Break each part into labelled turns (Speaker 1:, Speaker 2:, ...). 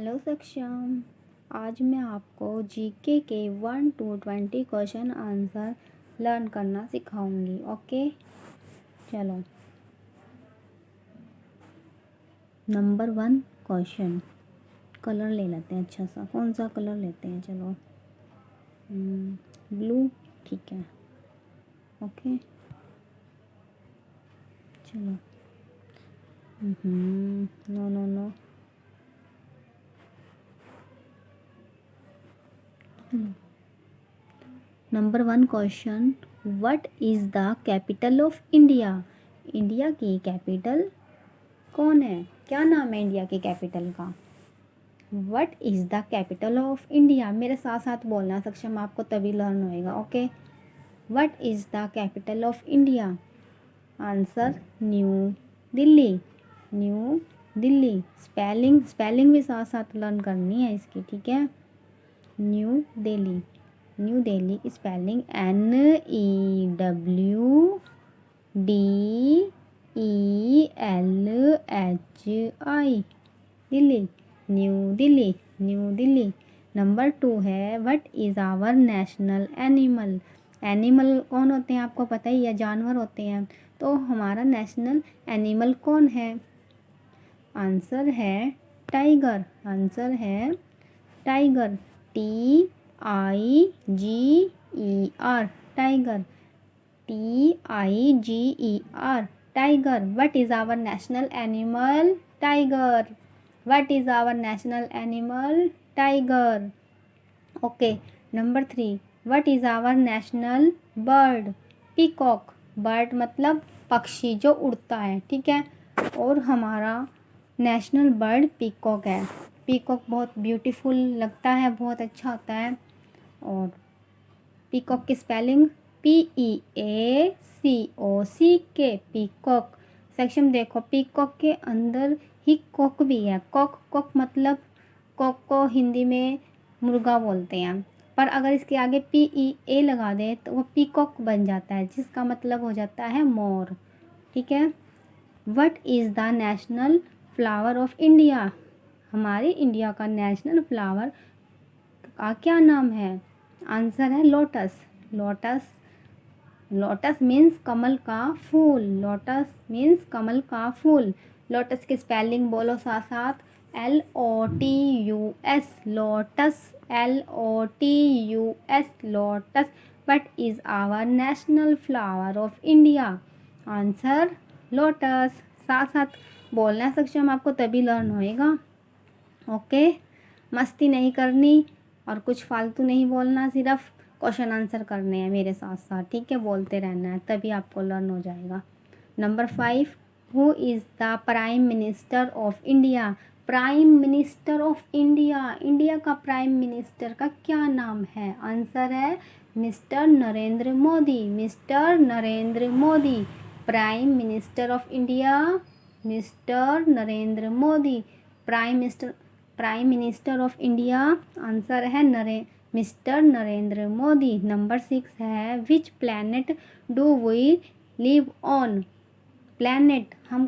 Speaker 1: Hello सक्षम। आज मैं आपको जीके के 1 to 20 क्वेश्चन आंसर लर्न करना सिखाऊंगी। ओके, चलो। Number 1 question. कलर ले लेते हैं, अच्छा सा कौन सा कलर लेते हैं? चलो ब्लू, ठीक है। ओके, चलो। No no no. Number 1 question, what is the capital of India? India की कैपिटल कौन है? क्या नाम है इंडिया की कैपिटल का? What is the capital of India? मेरे साथ साथ बोलना सक्षम, आपको तभी लर्न होएगा। Okay, what is the capital of India? Answer new Delhi. New Delhi. Spelling भी साथ साथ लर्न करनी है इसकी, ठीक है। New Delhi. New Delhi spelling NEWDELHI, Delhi. New Delhi. New Delhi. Number 2 है, what is our national animal? Animal कौन होते हैं आपको पता ही है, जानवर होते हैं। तो हमारा नेशनल एनिमल कौन है? आंसर है टाइगर। आंसर है tiger. TIGER, tiger. TIGER, tiger. What is our national animal? Tiger. What is our national animal? Tiger. Okay, number 3, what is our national bird? Peacock. Bird मतलब पक्षी जो उड़ता है, ठीक है। और हमारा नेशनल बर्ड पीकॉक है। पीकॉक बहुत ब्यूटीफुल लगता है, बहुत अच्छा होता है। और पीकॉक की स्पेलिंग PEACOCK, पीकॉक। सेक्शन देखो, पीकॉक के अंदर ही कॉक भी है। कॉक कॉक मतलब कॉक को हिंदी में मुर्गा बोलते हैं, पर अगर इसके आगे PEA लगा दे तो वो पीकॉक बन जाता है, जिसका मतलब हो जाता है मोर, ठीक है। What is the national flower of India? हमारे इंडिया का नेशनल फ्लावर का क्या नाम है? आंसर है लोटस। लोटस। लोटस मीन्स कमल का फूल। लोटस मीन्स कमल का फूल। लोटस की स्पेलिंग बोलो साथ साथ, LOTUS, lotus. LOTUS, lotus. What is our national flower of India? Answer lotus. साथ साथ बोलना सक्षम, आपको तभी लर्न होएगा। ओके, मस्ती नहीं करनी और कुछ फालतू नहीं बोलना, सिर्फ क्वेश्चन आंसर करने हैं मेरे साथ साथ, ठीक है। बोलते रहना है, तभी आपको लर्न हो जाएगा। Number 5, who is the prime minister of India? Prime minister of India, India का प्राइम मिनिस्टर का क्या नाम है? आंसर है Mister Narendra Modi. Mister Narendra Modi. Prime minister of India Mister Narendra Modi. Prime minister of India, answer है मिस्टर नरेंद्र मोदी। नंबर 6 है, which planet do we live on? Planet हम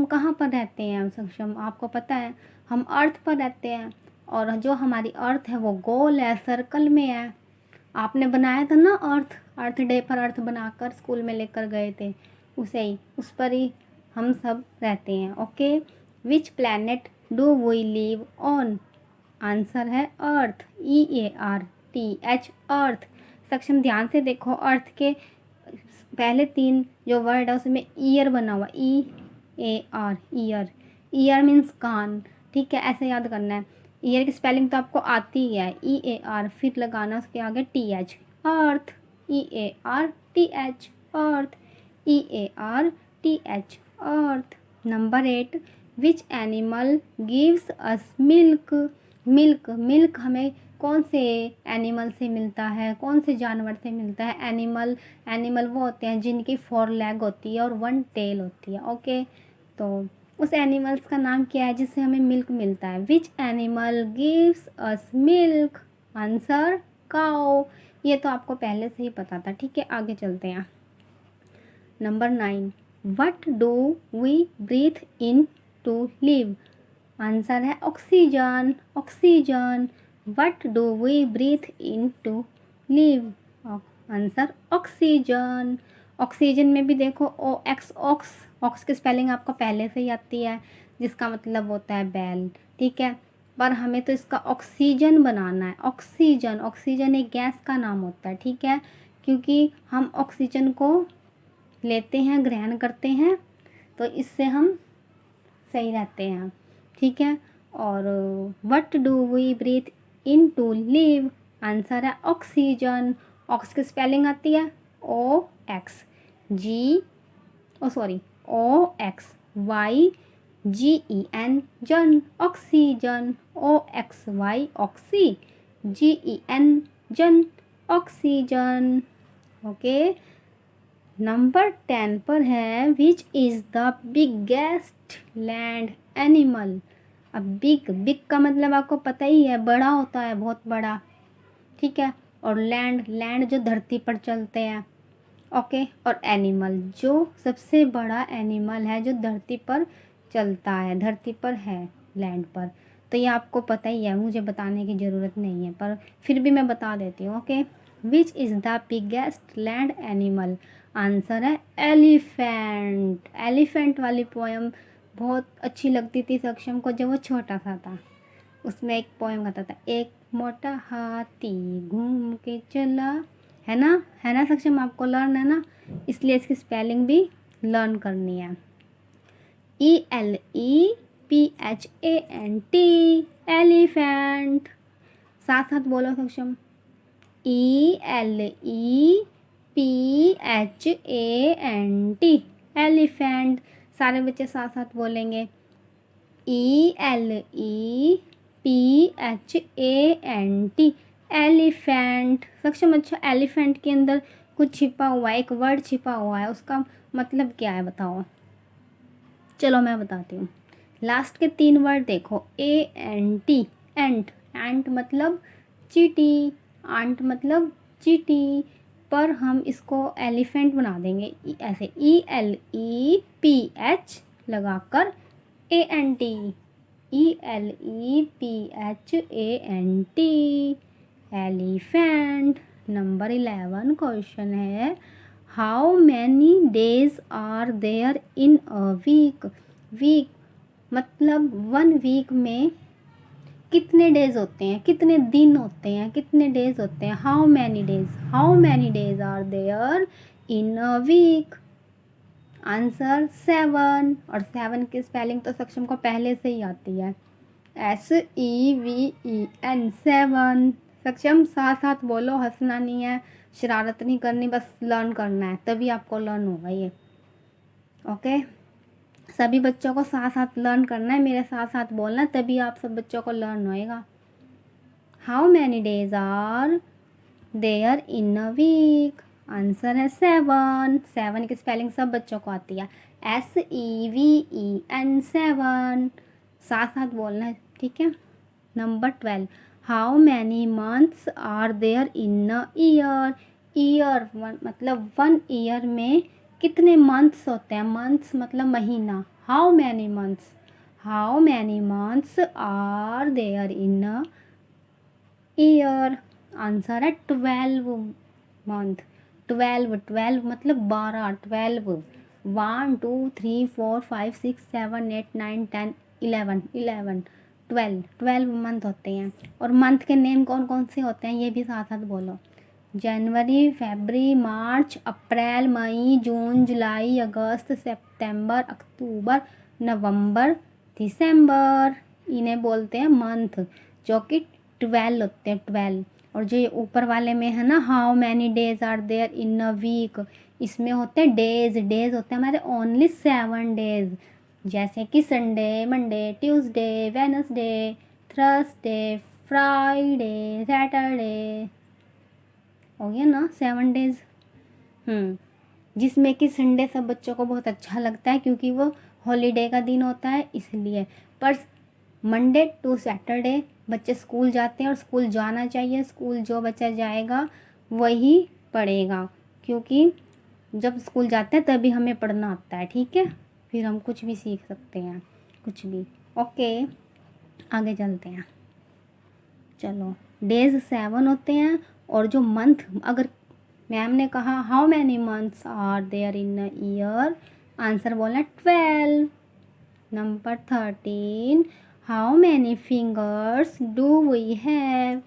Speaker 1: कहाँ पर रहते हैं सक्षम, आपको पता है? हम अर्थ पर रहते हैं, और जो हमारी अर्थ है वो गोल है, सर्कल में है। आपने बनाया था ना अर्थ डे पर अर्थ बनाकर स्कूल में लेकर गए थे, उसे ही, उस पर ही हम सब रहते हैं। Okay, which planet do we live on? Answer है अर्थ। EARTH, अर्थ। सक्षम ध्यान से देखो, अर्थ के पहले 3 जो वर्ड है उसमें ईयर बना हुआ, EAR, ईयर। ईयर मीन्स कान, ठीक है, ऐसे याद करना है। ईयर की स्पेलिंग तो आपको आती ही है, EAR, फिर लगाना उसके आगे TH, अर्थ। EARTH, अर्थ। EARTH, अर्थ। नंबर 8, विच animal gives us milk? Milk हमें कौन से एनिमल से मिलता है, कौन से जानवर से मिलता है? एनिमल वो होते हैं जिनकी 4 लेग होती है और 1 टेल होती है। ओके, तो उस एनिमल्स का नाम क्या है जिससे हमें मिल्क मिलता है? Which animal gives us milk? Answer cow. ये तो आपको पहले से ही पता था, ठीक है। आगे चलते हैं। Number 9, what do we breathe in to live? Answer है oxygen, oxygen. What do we breathe in to live? Answer oxygen. Oxygen में भी देखो ओ एक्स, ऑक्स, ऑक्स की स्पेलिंग आपको पहले से ही आती है, जिसका मतलब होता है बैल, ठीक है। पर हमें तो इसका ऑक्सीजन बनाना है, ऑक्सीजन। ऑक्सीजन एक गैस का नाम होता है, ठीक है, क्योंकि हम ऑक्सीजन को लेते हैं, ग्रहण करते हैं, तो इससे हम सही रहते हैं, ठीक है। और what do we breathe in to live? Answer है ऑक्सीजन। ऑक्स की स्पेलिंग आती है O X G, oh sorry, O X Y G E N, gen, oxygen. O X Y oxy, G E N, gen, oxygen. Okay, number 10 पर है which is the biggest land animal. अब big, big का मतलब आपको पता ही है, बड़ा होता है, बहुत बड़ा, ठीक है। और लैंड, लैंड जो धरती पर चलते हैं, ओके। और एनिमल जो सबसे बड़ा एनिमल है जो धरती पर चलता है, धरती पर है, लैंड पर। तो ये आपको पता ही है, मुझे बताने की ज़रूरत नहीं है, पर फिर भी मैं बता देती हूँ, okay. Which is the biggest land animal? Answer है एलिफेंट। एलिफेंट वाली पोएम बहुत अच्छी लगती थी सक्षम को जब वो छोटा सा था। उसमें एक पोएम गाता था, एक मोटा हाथी घूम के चला, है ना सक्षम, आपको लर्न है ना, इसलिए इसकी स्पेलिंग भी लर्न करनी है। ELEPHANT, elephant. साथ साथ बोलो सक्षम, ELEPHANT, एलिफेंट। सारे बच्चे साथ साथ बोलेंगे, ELEPHANT, एलिफेंट। सक्षम, अच्छा एलिफेंट के अंदर कुछ छिपा हुआ है, एक वर्ड छिपा हुआ है, उसका मतलब क्या है बताओ? चलो मैं बताती हूँ। लास्ट के 3 वर्ड देखो, ANT, एंट, एंट मतलब चींटी, आंट मतलब चींटी, पर हम इसको एलिफेंट बना देंगे ऐसे, ELEPH लगाकर ANT, ELEPHANT, elephant. Number 11 question है, how many days are there in a week? Week मतलब 1 वीक में कितने डेज होते हैं, कितने दिन होते हैं, कितने डेज होते हैं? How many days, how many days are there in a week? Answer 7। और 7 की स्पेलिंग तो सक्षम को पहले से ही आती है, SEVEN, 7। सक्षम साथ साथ बोलो, हंसना नहीं है, शरारत नहीं करनी, बस लर्न करना है, तभी आपको लर्न होगा ये, ओके। सभी बच्चों को साथ साथ लर्न करना है, मेरे साथ साथ बोलना, तभी आप सब बच्चों को लर्न होएगा। How many days are there in a week? Answer है 7। 7 की स्पेलिंग सब बच्चों को आती है, SEVEN, 7। साथ साथ बोलना है, ठीक है। Number 12, how many months are there in a year? Year मतलब 1 ईयर में कितने मंथ्स होते हैं? मंथ्स मतलब महीना, how many months, how many months are there in a year? Answer है 12 मंथ। 12 मतलब 12, 12, 1 2 3 4 5 6 7 8 9 10 11, 12 मंथ होते हैं। और मंथ के नेम कौन कौन से होते हैं ये भी साथ साथ बोलो, जनवरी, फरवरी, मार्च, अप्रैल, मई, जून, जुलाई, अगस्त, सितंबर, अक्टूबर, नवंबर, दिसंबर। इन्हें बोलते हैं मंथ, जो कि 12 होते हैं, 12। और जो ये ऊपर वाले में है ना, how many days are there in a week, इसमें होते हैं डेज, डेज होते हैं हमारे ओनली 7 डेज, जैसे कि Sunday, Monday, Tuesday, Wednesday, Thursday, Friday, Saturday. हो गया ना 7 डेज। जिसमें कि संडे सब बच्चों को बहुत अच्छा लगता है क्योंकि वो हॉलीडे का दिन होता है इसलिए। पर मंडे टू सैटरडे बच्चे स्कूल जाते हैं और स्कूल जाना चाहिए, स्कूल जो बच्चा जाएगा वही पढ़ेगा, क्योंकि जब स्कूल जाते हैं तभी हमें पढ़ना आता है, ठीक है। फिर हम कुछ भी सीख सकते हैं, कुछ भी, ओके। आगे चलते हैं। चलो, डेज 7 होते हैं और जो मंथ, अगर मैम ने कहा how many months are there in a year, answer बोलना 12। Number 13, how many fingers do we have.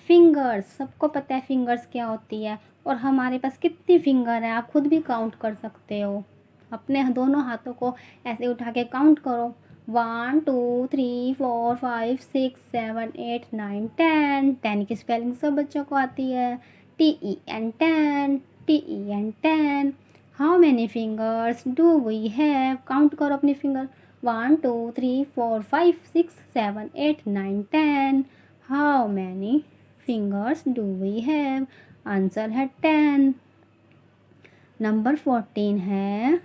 Speaker 1: Fingers, सबको पता है फिंगर्स क्या होती है, और हमारे पास कितनी फिंगर है आप खुद भी काउंट कर सकते हो। अपने दोनों हाथों को ऐसे उठा के काउंट करो, 1 2 3 4 5 6 7 8 9 10। 10 की स्पेलिंग सब बच्चों को आती है, TEN 10, TEN 10। How many fingers do we have, count करो अपनी finger, 1 2 3 4 5 6 7 8 9 10। How many fingers do we have, answer है 10। नंबर 14 है,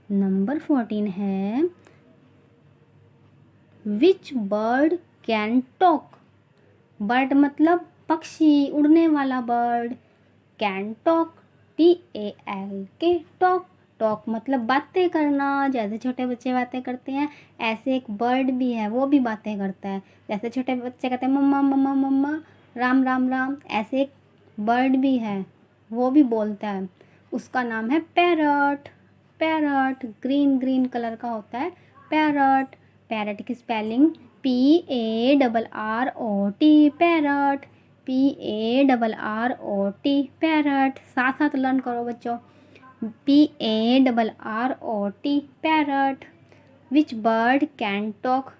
Speaker 1: नंबर 14 है, which bird can talk. Bird मतलब पक्षी, उड़ने वाला bird. Can talk, TALK, talk. Talk मतलब बातें करना, जैसे छोटे बच्चे बातें करते हैं ऐसे एक बर्ड भी है, वो भी बातें करता है। जैसे छोटे बच्चे कहते हैं मम्मा मम्मा मम्मा, राम राम राम, ऐसे एक बर्ड भी है, वो भी बोलता है। उसका नाम है parrot. Parrot green green colour का होता है पैरट। पैरट की spelling PARROT, parrot. PARROT, parrot. साथ साथ लर्न करो बच्चों, PARROT, parrot. Which bird can talk,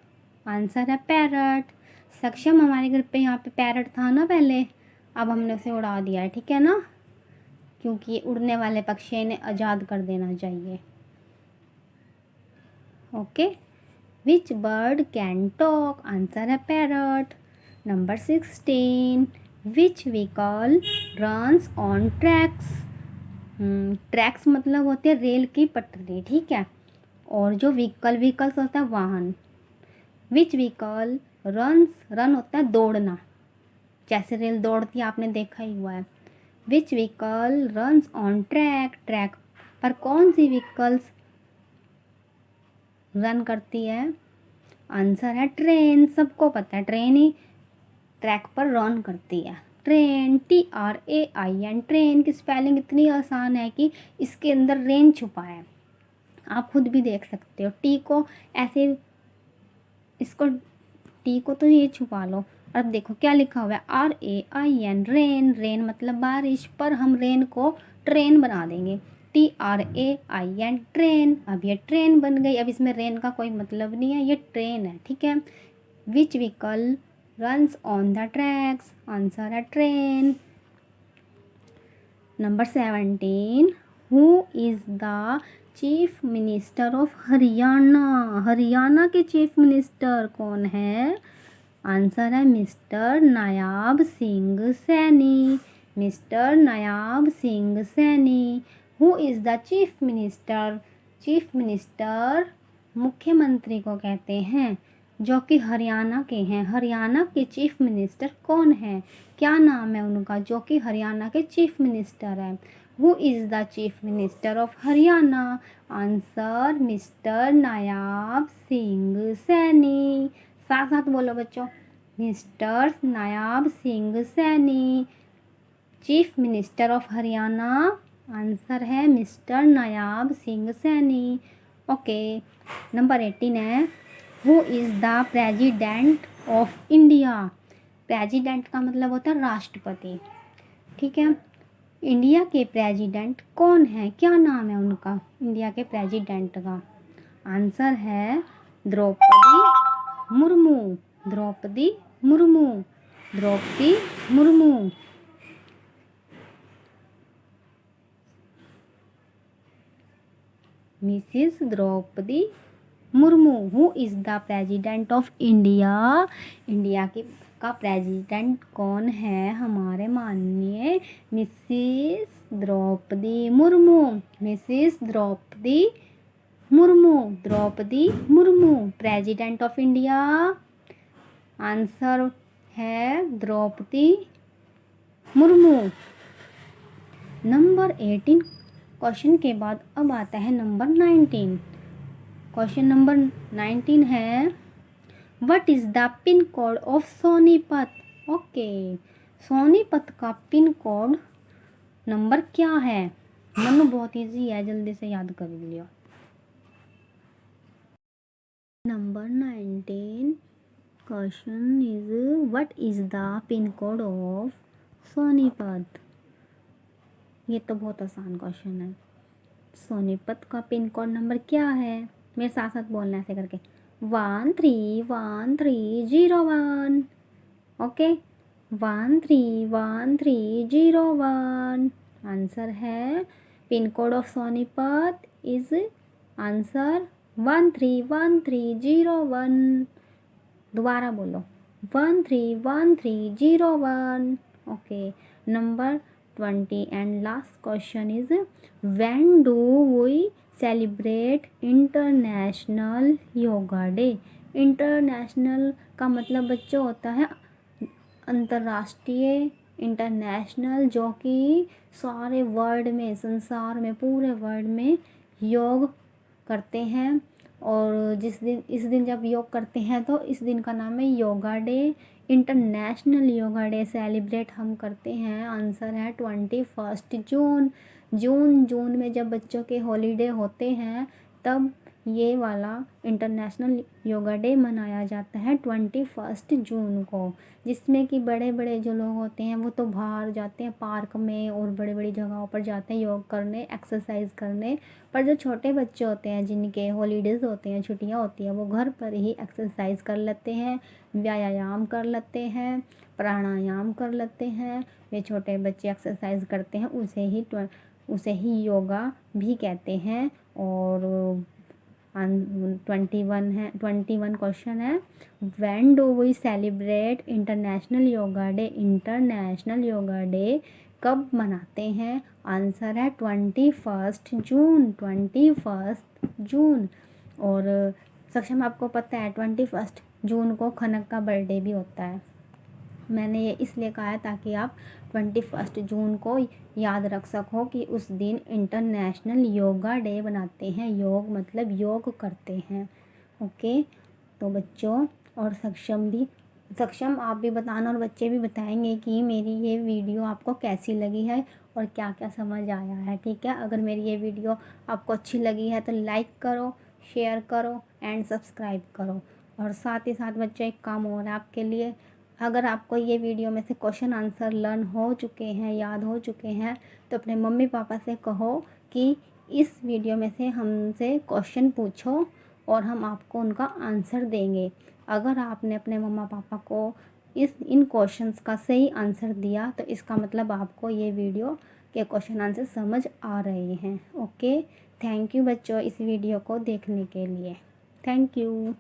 Speaker 1: answer है पैरट। सक्षम हमारे घर पे यहाँ पे पैरट था ना पहले, अब हमने उसे उड़ा दिया है, ठीक है ना, क्योंकि ये उड़ने वाले पक्षी, इन्हें आज़ाद कर देना चाहिए। Okay, which bird can talk, answer है parrot. Number 16, which vehicle runs on tracks. Tracks मतलब होते हैं रेल की पटरी, ठीक है, और जो व्हीकल्स होता है वाहन। विच व्हीकल रन्स, रन होता है दौड़ना, जैसे रेल दौड़ती है आपने देखा ही हुआ है। Which vehicle runs on track, track पर कौन सी व्हीकल्स रन करती है, आंसर है ट्रेन। सबको पता है ट्रेन ही ट्रैक पर रन करती है। ट्रेन, TRAIN, ट्रेन की स्पेलिंग इतनी आसान है कि इसके अंदर रेन छुपा है, आप खुद भी देख सकते हो। टी को ऐसे, इसको टी को तो ये छुपा लो, अब देखो क्या लिखा हुआ है, RAIN, रेन। रेन मतलब बारिश, पर हम रेन को ट्रेन बना देंगे, TRAIN, ट्रेन। अब ये ट्रेन बन गई, अब इसमें रेन का कोई मतलब नहीं है, ये ट्रेन है, ठीक है। Which vehicle runs on the tracks, answer है train. Number 17, who is the chief minister of Haryana. Haryana के चीफ मिनिस्टर कौन है, आंसर है mister Nayab Singh Saini. Mister Nayab Singh Saini. Who is the chief minister, chief minister मुख्यमंत्री को कहते हैं, जो कि हरियाणा के हैं। हरियाणा के चीफ मिनिस्टर कौन है, क्या नाम है उनका, जो कि हरियाणा के चीफ मिनिस्टर है। Who is the chief minister of Haryana, answer mister Nayab Singh Saini. साथ साथ बोलो बच्चों, mister Nayab Singh Saini, chief minister of Haryana, answer है mister Nayab Singh Saini. Okay, number 18 है, who is the president of India. President का मतलब होता है राष्ट्रपति, ठीक है। इंडिया के प्रेसिडेंट कौन है, क्या नाम है उनका, इंडिया के प्रेसिडेंट का, आंसर है Draupadi Murmu. Draupadi Murmu, Draupadi Murmu. Mrs Draupadi Murmu. Who is the president of India, India की का प्रेसिडेंट कौन है, हमारे माननीय Mrs Draupadi Murmu. Mrs Draupadi Murmu, Draupadi Murmu, president of India, answer है द्रौपदी मुर्मू। नंबर 18, क्वेश्चन के बाद अब आता है नंबर 19। क्वेश्चन नंबर 19 है what is the pin code of Sonipat. Okay, Sonipat का पिन कोड नंबर क्या है। मनु बहुत इजी है, जल्दी से याद कर लियो। Number 19 question is what is the pin code of Sonipat. ये तो बहुत आसान क्वेश्चन है। सोनीपत का पिन कोड नंबर क्या है, मेरे साथ साथ बोलना ऐसे करके 131301। ओके, 131301 आंसर है। Pin code of Sonipat is answer 131301। दोबारा बोलो 131301। Okay, number 20 and last question is when do we celebrate international yoga day. International का मतलब बच्चों होता है अंतर्राष्ट्रीय, इंटरनेशनल जो कि सारे वर्ल्ड में, संसार में, पूरे वर्ल्ड में योग करते हैं। और इस दिन जब योग करते हैं तो इस दिन का नाम है yoga day. International yoga day celebrate हम करते हैं, आंसर है 21 जून। जून में जब बच्चों के हॉलीडे होते हैं तब ये वाला इंटरनेशनल योगा डे मनाया जाता है 21 जून को, जिसमें कि बड़े बड़े जो लोग होते हैं वो तो बाहर जाते हैं पार्क में और बड़ी बड़ी जगहों पर जाते हैं योग करने, एक्सरसाइज करने। पर जो छोटे बच्चे होते हैं जिनके हॉलीडेज़ होते हैं, छुट्टियां होती हैं, वो घर पर ही एक्सरसाइज कर लेते हैं, व्यायाम कर लेते हैं, प्राणायाम कर लेते हैं। वे छोटे बच्चे एक्सरसाइज करते हैं, उसे ही योगा भी कहते हैं। और 21 क्वेश्चन है when do we celebrate international yoga day. International yoga day कब मनाते हैं, आंसर है 21 जून। 21 जून। और सक्षम आपको पता है 21 जून को खनक का बर्थडे भी होता है। मैंने ये इसलिए कहा है ताकि आप 21 जून को याद रख सको कि उस दिन इंटरनेशनल योगा डे बनाते हैं। योग मतलब योग करते हैं। ओके, तो बच्चों और सक्षम आप भी बताना और बच्चे भी बताएंगे कि मेरी ये वीडियो आपको कैसी लगी है और क्या क्या समझ आया है। ठीक है, अगर मेरी ये वीडियो आपको अच्छी लगी है तो लाइक करो, शेयर करो एंड सब्सक्राइब करो। और साथ ही साथ बच्चों एक काम और है आपके लिए, अगर आपको ये वीडियो में से क्वेश्चन आंसर लर्न हो चुके हैं, याद हो चुके हैं, तो अपने मम्मी पापा से कहो कि इस वीडियो में से हमसे क्वेश्चन पूछो और हम आपको उनका आंसर देंगे। अगर आपने अपने मम्मा पापा को इन क्वेश्चंस का सही आंसर दिया तो इसका मतलब आपको ये वीडियो के क्वेश्चन आंसर समझ आ रहे हैं। ओके, थैंक यू बच्चों इस वीडियो को देखने के लिए। Thank you.